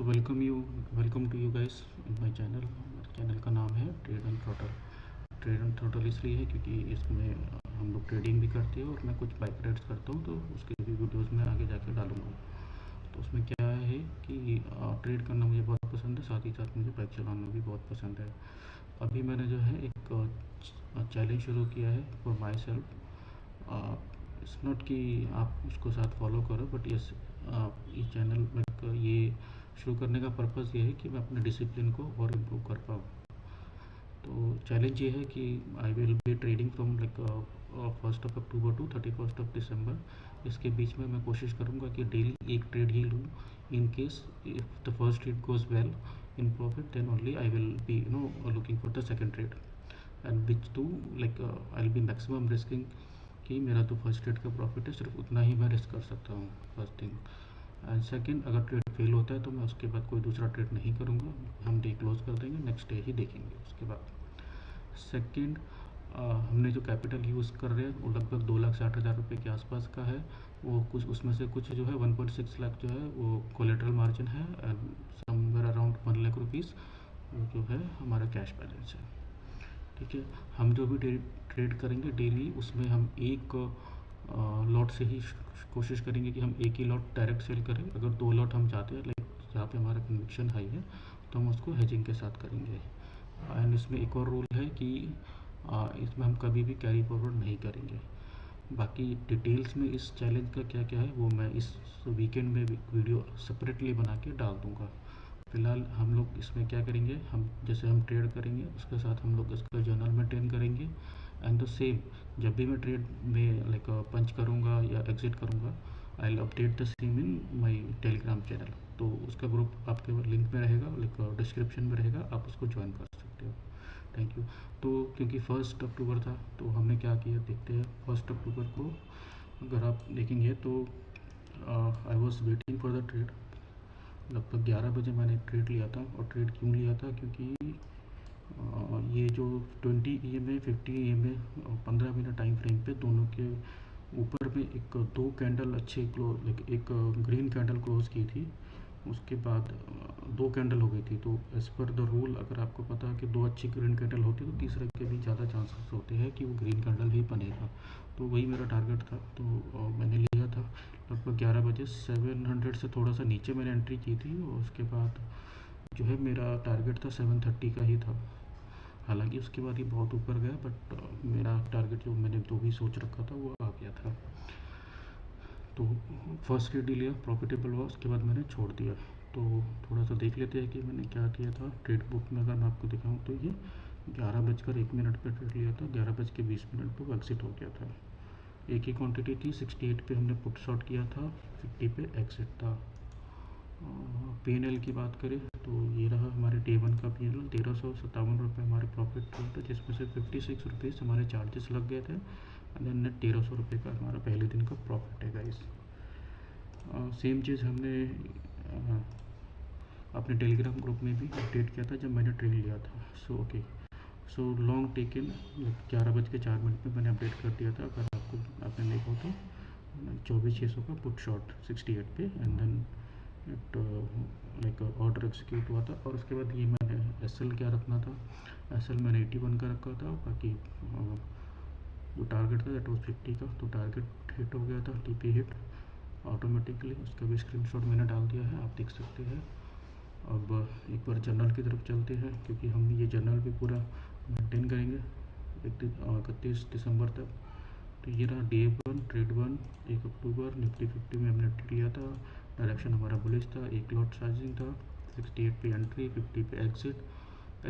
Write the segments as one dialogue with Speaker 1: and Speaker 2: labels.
Speaker 1: So welcome to you guys in my channel. हमारे channel का नाम है ट्रेड एंड थ्रोटल इसलिए है क्योंकि इसमें हम लोग ट्रेडिंग भी करते हैं और मैं कुछ बाइक राइड्स करता हूँ, तो उसके भी वीडियोस में आगे जाके डालूंगा। तो उसमें क्या है कि ट्रेड करना मुझे बहुत पसंद है, साथ ही साथ मुझे बाइक चलाना भी बहुत पसंद है। अभी मैंने जो है एक चैलेंज शुरू किया है for my self. It's not कि आप उसको साथ फॉलो करो, बट यस ये चैनल में ये शुरू करने का पर्पज़ ये है कि मैं अपने डिसिप्लिन को और इम्प्रूव कर पाऊँ। तो चैलेंज ये है कि I will be trading from like 1 October to 31 December. इसके बीच में मैं कोशिश करूँगा कि डेली एक ट्रेड ही लूँ। In case if the first trade goes well in profit, then only I will be looking for the second trade, and which to like I will be maximum risking कि मेरा तो first trade का profit है, सिर्फ उतना ही मैं risk कर सकता हूँ, फर्स्ट थिंग। एंड सेकंड, अगर ट्रेड फेल होता है तो मैं उसके बाद कोई दूसरा ट्रेड नहीं करूँगा, हम डे क्लोज कर देंगे, नेक्स्ट डे ही देखेंगे उसके बाद। सेकंड, हमने जो कैपिटल यूज़ कर रहे हैं वो लगभग 2,60,000 रुपये के आसपास का है। वो कुछ उसमें से कुछ जो है 1.6 लाख जो है वो कोलेट्रल मार्जिन है, and somewhere around 1 lakh rupees वो जो है हमारा कैश बैलेंस है। ठीक है, हम जो भी ट्रेड करेंगे डेली, उसमें हम एक लॉट से ही कोशिश करेंगे कि हम एक ही लॉट डायरेक्ट सेल करें। अगर 2 लॉट हम चाहते हैं, लाइक जहाँ पे हमारा कन्विक्शन हाई है, तो हम उसको हेजिंग के साथ करेंगे। एंड इसमें एक और रूल है कि इसमें हम कभी भी कैरी फॉरवर्ड नहीं करेंगे। बाकी डिटेल्स में इस चैलेंज का क्या क्या है वो मैं इस वीकेंड में वीडियो सेपरेटली बना के डाल दूँगा। फ़िलहाल हम लोग इसमें क्या करेंगे, हम जैसे हम ट्रेड करेंगे उसके साथ हम लोग इसका जर्नल मेंटेन करेंगे। एंड द सेम, जब भी मैं ट्रेड में लाइक पंच करूँगा या एग्जिट करूँगा, I will update the same in my Telegram channel. तो उसका ग्रुप आपके लिंक में रहेगा, लाइक डिस्क्रिप्शन में रहेगा, आप उसको ज्वाइन कर सकते हो। Thank you. तो क्योंकि 1 अक्टूबर था तो हमने क्या किया देखते हैं। 1 अक्टूबर को अगर आप देखेंगे तो I was waiting for the trade. लगभग 11 बजे मैंने ट्रेड लिया था, और ट्रेड क्यों लिया था क्योंकि ये जो 20 EMA 50 EMA 15 minute time frame पे दोनों के ऊपर में एक दो कैंडल अच्छे क्लोज, लाइक एक ग्रीन कैंडल क्लोज की थी। उसके बाद दो कैंडल हो गई थी। तो एज़ पर द रूल, अगर आपको पता है कि दो अच्छी ग्रीन कैंडल होती है तो तीसरे के भी ज़्यादा चांसेस होते हैं कि वो ग्रीन कैंडल ही बनेगा। तो वही मेरा टारगेट था, तो मैंने लिया था लगभग 11 बजे। 700 से थोड़ा सा नीचे मैंने एंट्री की थी, और उसके बाद जो है मेरा टारगेट था 730 का ही था। हालांकि उसके बाद ये बहुत ऊपर गया, बट मेरा टारगेट जो मैंने जो भी सोच रखा था वो आ गया था। तो फर्स्ट ट्रेड लिया, प्रॉफिटेबल हुआ, उसके बाद मैंने छोड़ दिया। तो थोड़ा सा देख लेते हैं कि मैंने क्या किया था। ट्रेड बुक में अगर मैं आपको दिखाऊं तो ये 11 बजकर 1 मिनट पर ट्रेड लिया था, 11 बज के 20 मिनट पर वो एग्ज़िट हो गया था। एक ही क्वांटिटी थी, 68 पे हमने पुट शॉट किया था, 50 पे एग्ज़िट था। P&L की बात करें तो ये रहा हमारे डे वन का P&L। 1357 रुपये हमारे प्रॉफिट थे, जिसमें से 56 रुपीज़ हमारे चार्जेस लग गए थे, एंड देन नेट 1300 रुपये का हमारा पहले दिन का प्रॉफिट है गाइस। सेम चीज़ हमने अपने टेलीग्राम ग्रुप में भी अपडेट किया था जब मैंने ट्रेड लिया था। So okay, so long taken 11 बज के 4 मिनट में मैंने अपडेट कर दिया था। अगर आपने देखा हो तो 24,600 का पुट शॉट 68 पे, and then it like order execute हुआ था। और उसके बाद ये मैंने SL क्या रखना था, SL मैंने 81 का रखा था। बाकी जो टारगेट था दैट वाज 50 का, तो टारगेट हिट हो गया था, TP हिट ऑटोमेटिकली। उसका भी स्क्रीनशॉट मैंने डाल दिया है, आप देख सकते हैं। अब एक बार जर्नल की तरफ चलते हैं, क्योंकि हम ये जर्नल भी पूरा मेंटेन करेंगे 31 दिसंबर तक। तो ये रहा डे वन, ट्रेड वन, 1 अक्टूबर। निफ्टी 50 में हमने ट्रेड लिया था, डायरेक्शन हमारा बुलिश था, एक लॉट साइजिंग था, 68 पे एंट्री, 50 पे एग्जिट।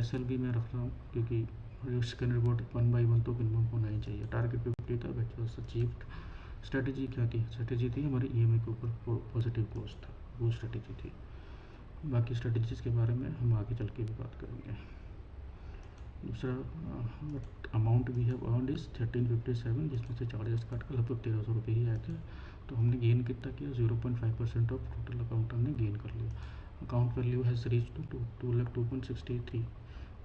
Speaker 1: SL भी मैं रख रहा हूँ क्योंकि रिस्क एंड रिवॉर्ड 1 बाई 1 तो मिनिमम होना ही चाहिए। टारगेट 50 था, विच वॉज अचीव्ड। स्ट्रेटेजी क्या थी, स्ट्रेटेजी थी हमारी EMA के ऊपर पॉजिटिव क्लोज था, वो स्ट्रेटेजी थी। बाकी स्ट्रेटेजीज़ के बारे में हम आगे चल के भी बात करेंगे। दूसरा amount we have earned is 1357, जिसमें से चार्जेस काट कर लगभग 1300 रुपये ही आए थे। तो हमने गेन कितना किया, 0.5% ऑफ टोटल अकाउंट हमने गेन कर लिया। Account value has reach to 2,02,63।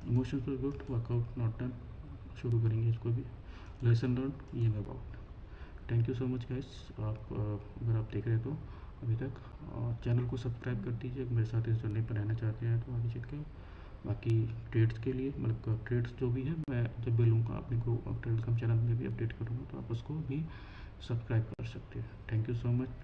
Speaker 1: Emotions were good, workout not done. शुरू करेंगे इसको भी। लेसन लर्न, ये अबाउट। Thank you so much guys. आप अगर आप देख रहे हो तो अभी तक। और चैनल को सब्सक्राइब कर दीजिए, मेरे साथ इस जर्नी पर रहना चाहते हैं तो आगे चल के। बाकी ट्रेड्स के लिए मतलब ट्रेड्स जो भी है मैं जब भी लूँगा अपने को टेलीग्राम चैनल में भी अपडेट करूँगा, तो आप उसको भी सब्सक्राइब कर सकते हैं। Thank you so much. Please